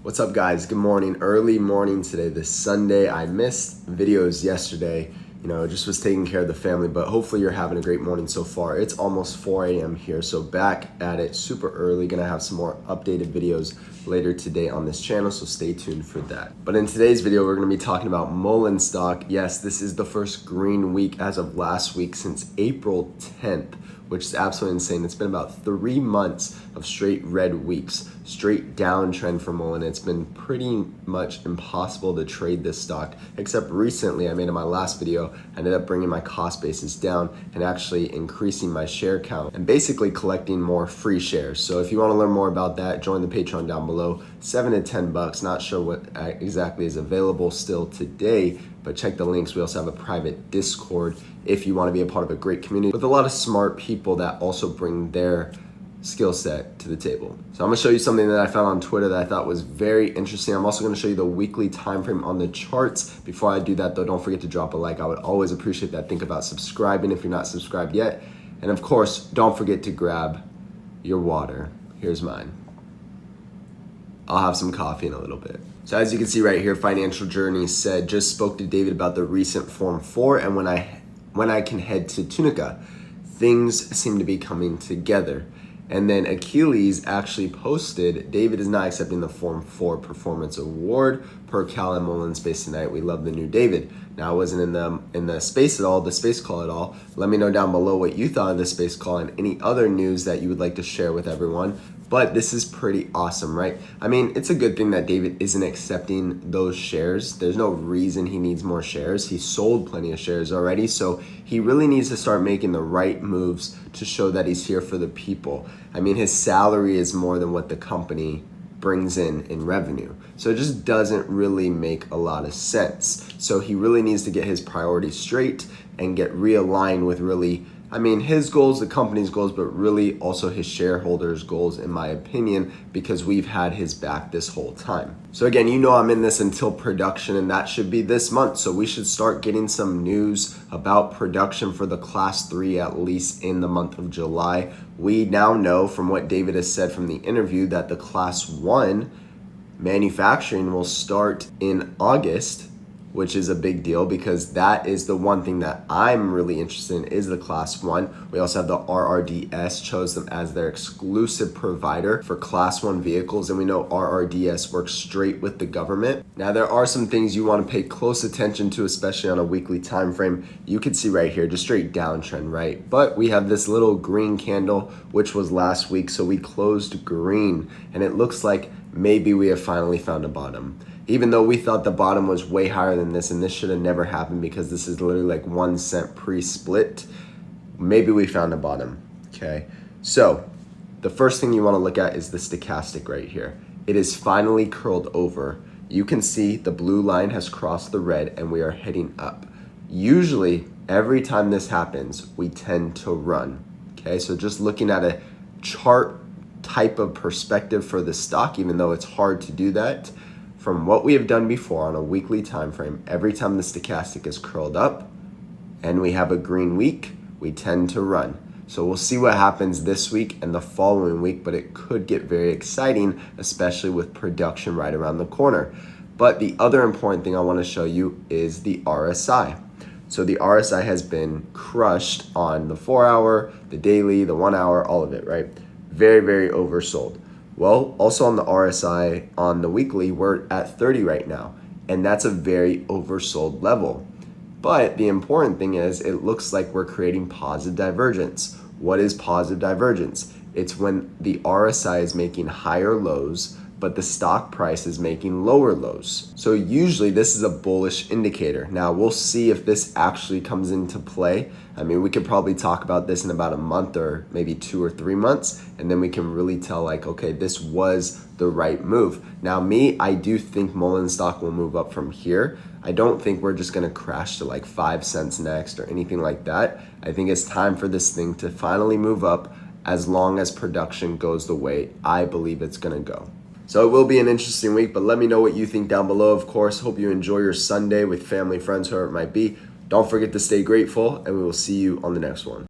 What's up guys? Good morning. Early morning today, this Sunday. I missed videos yesterday, just was taking care of the family, but hopefully you're having a great morning so far. It's almost 4 a.m. here, so back at it super early. Gonna have some more updated videos later today on this channel, so stay tuned for that. But in today's video, we're gonna be talking about Mullen stock. Yes, this is the first green week as of last week since April 10th, which is absolutely insane. It's been about 3 months of straight red weeks, straight downtrend for Mullen. It's been pretty much impossible to trade this stock, except recently I made in my last video, I ended up bringing my cost basis down and actually increasing my share count and basically collecting more free shares. So if you want to learn more about that, join the Patreon down below, $7 to $10. Not sure what exactly is available still today, but check the links. We also have a private Discord if you want to be a part of a great community with a lot of smart people that also bring their skill set to the table. So I'm gonna show you something that I found on Twitter that I thought was very interesting. I'm also gonna show you the weekly time frame on the charts. Before I do that though, don't forget to drop a like. I would always appreciate that. Think about subscribing if you're not subscribed yet. And of course, don't forget to grab your water. Here's mine. I'll have some coffee in a little bit. So as you can see right here, Financial Journey said, just spoke to David about the recent Form 4 and when I can head to Tunica. Things seem to be coming together. And then Achilles actually posted, David is not accepting the Form 4 Performance Award per Cal and Mullen Space tonight. We love the new David. Now I wasn't in the space at all, the space call at all. Let me know down below what you thought of the space call and any other news that you would like to share with everyone. But this is pretty awesome, right? I mean, it's a good thing that David isn't accepting those shares. There's no reason he needs more shares. He sold plenty of shares already, so he really needs to start making the right moves to show that he's here for the people. I mean, his salary is more than what the company brings in revenue. So it just doesn't really make a lot of sense. So he really needs to get his priorities straight and get realigned with really, his goals, the company's goals, but really also his shareholders' goals, in my opinion, because we've had his back this whole time. So again, I'm in this until production, and that should be this month. So we should start getting some news about production for the Class 3, at least in the month of July. We now know from what David has said from the interview that the Class 1 manufacturing will start in August, which is a big deal because that is the one thing that I'm really interested in is the Class 1. We also have the RRDS, chose them as their exclusive provider for Class 1 vehicles, and we know RRDS works straight with the government. Now there are some things you want to pay close attention to, especially on a weekly time frame. You can see right here, just straight downtrend, right? But we have this little green candle, which was last week, so we closed green, and it looks like maybe we have finally found a bottom. Even though we thought the bottom was way higher than this, and this should have never happened because this is literally like 1 cent pre-split, maybe we found a bottom, okay? So the first thing you wanna look at is the stochastic right here. It is finally curled over. You can see the blue line has crossed the red and we are heading up. Usually, every time this happens, we tend to run, okay? So just looking at a chart type of perspective for the stock, even though it's hard to do that, from what we have done before on a weekly time frame, every time the stochastic is curled up and we have a green week, we tend to run. So we'll see what happens this week and the following week, but it could get very exciting, especially with production right around the corner. But the other important thing I want to show you is the RSI. So the RSI has been crushed on the 4-hour, the daily, the 1 hour, all of it, right? Very, very oversold. Well, also on the RSI on the weekly, we're at 30 right now, and that's a very oversold level. But the important thing is it looks like we're creating positive divergence. What is positive divergence? It's when the RSI is making higher lows, but the stock price is making lower lows. So usually this is a bullish indicator. Now we'll see if this actually comes into play. We could probably talk about this in about a month or maybe 2 or 3 months, and then we can really tell like, okay, this was the right move. Now I do think Mullen stock will move up from here. I don't think we're just gonna crash to like 5 cents next or anything like that. I think it's time for this thing to finally move up as long as production goes the way I believe it's gonna go. So it will be an interesting week, but let me know what you think down below. Of course, hope you enjoy your Sunday with family, friends, whoever it might be. Don't forget to stay grateful, and we will see you on the next one.